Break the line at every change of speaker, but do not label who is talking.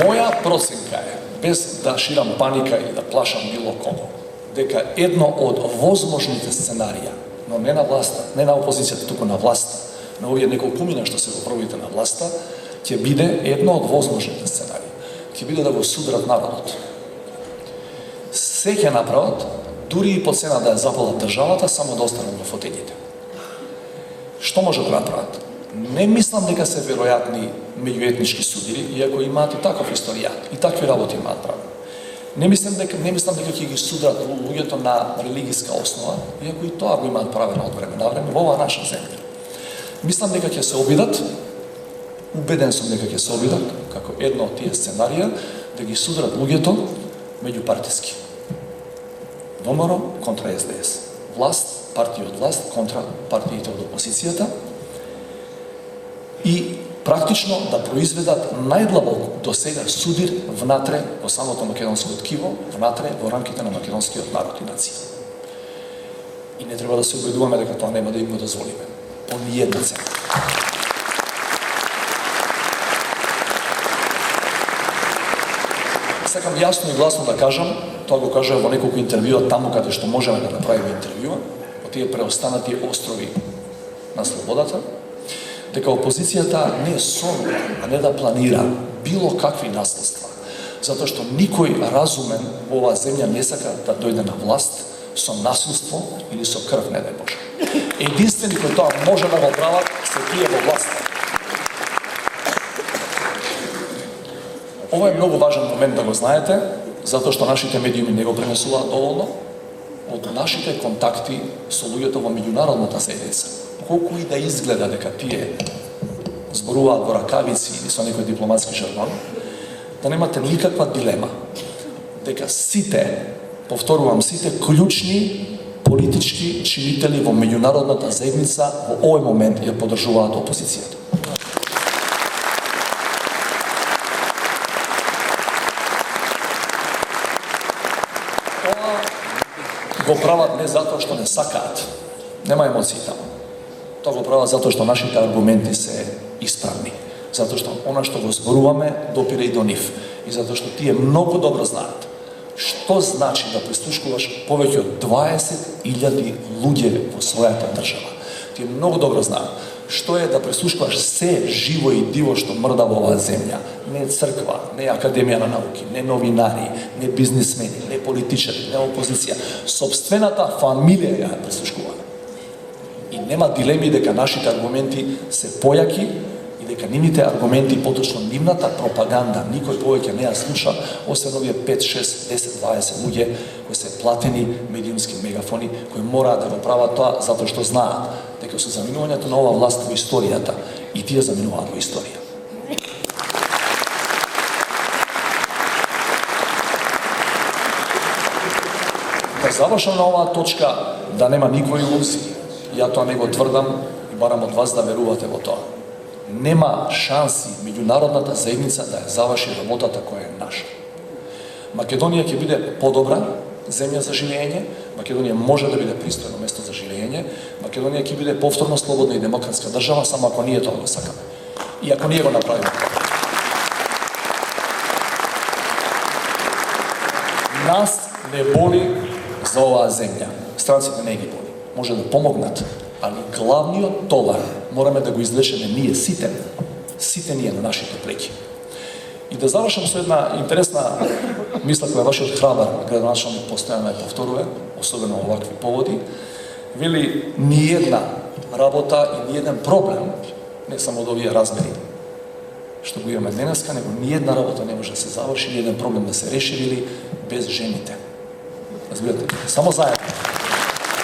Моја проценка е, без да ширам паника и да плашам било кого, дека едно од возможните сценарија, но не на власта, не на опозицијата, туку на власта, на овие неколкумина што се во првите на власта, ќе биде едно од возможните сценарии. Ќе биде да го судрат народот. Се ќе направат, дури и по цена да ја запалат државата, само да останат во фотелите. Што може да направат? Не мислам дека се веројатни меѓуетнички судири, иако имаат и таков историјат, и такви работи имаат право. Не мислам дека ќе ги судрат луѓето на религиска основа, иако и тоа го имаат правено од време на време во оваа наша земја. Мислам дека ќе се обидат, убеден сум дека ќе се обидат, како едно од тие сценарија, да ги судрат луѓето меѓупартиски. ВМРО контра СДС. Власт, партија од власт контра партиите од опозицијата и практично да произведат најдлабок до сега судир внатре во самото македонско ткиво, внатре во рамките на македонскиот народ и нација. И не треба да се убедуваме дека тоа нема да им го дозволиме. По ниједна цена. Сакам јасно и гласно да кажам, тоа го кажа во неколку интервјуа таму каде што можеме да направиме интервјуа, во тие преостанати острови на слободата, дека опозицијата не сонува, а не да планира било какви наследства, затоа што никој разумен во оваа земја не сака да дојде на власт со насилство или со крв, не дај Боже. Единствени кои тоа може да го прават се тие во власта. Ова е многу важен момент да го знаете, затоа што нашите медиуми не го пренесуваат доволно од нашите контакти со луѓето во меѓународната заедница. Колку и да изгледа дека тие зборуваат во ракавици или со некој дипломатски жаргон, да немате никаква дилема дека сите, повторувам, сите клучни политички чинители во меѓународната заедница во овој момент ја поддржуваат опозицијата. Го прават не затоа што не сакаат, нема емоции таму. Тоа го прават затоа што нашите аргументи се исправни, затоа што она што го зборуваме допира и до нив и затоа што тие многу добро знаат што значи да прислушкуваш повеќе од 20.000 луѓе во својата држава. Тие многу добро знаат што е да прислушкуваш се живо и диво што мрда во оваа земја. Не црква, не академија на науки, не новинари, не бизнисмени, не политичари, не опозиција. Собствената фамилија ја прислушкува. И нема дилеми дека нашите аргументи се појаки и дека нивните аргументи, поточно нивната пропаганда, никој повеќе не ја слуша, освен овие 5, 6, 10, 20 луѓе кои се платени медиумски мегафони, кои мораат да го прават тоа затоа што знаат дека со заминувањето на оваа власт во историјата и тие заминуваат во историја. Да завршам на оваа точка, да нема никои илузии. Ја тоа не го тврдам и барам од вас да верувате во тоа. Нема шанси меѓународната заедница да ја заврши работата која е наша. Македонија ќе биде подобра земја за живење, Македонија може да биде пристојно место за живење, Македонија ќе биде повторно слободна и демократска држава, само ако ние тоа го сакаме. И ако ние го направиме. Нас не боли за оваа земја. Странците не ги боли. Може да помогнат, али главниот товар мораме да го излечеме ние сите ние на нашите плеќи. И да завршам со една интересна мисла која вашиот храбар градоначалник постојано ја повторува, особено во овакви поводи. Вели, ниедна работа и ниеден проблем, не само од овие размери што го имаме денеска, него ниедна работа не може да се заврши, ниеден проблем да се реши или без жените. Разбирате? Само заедно.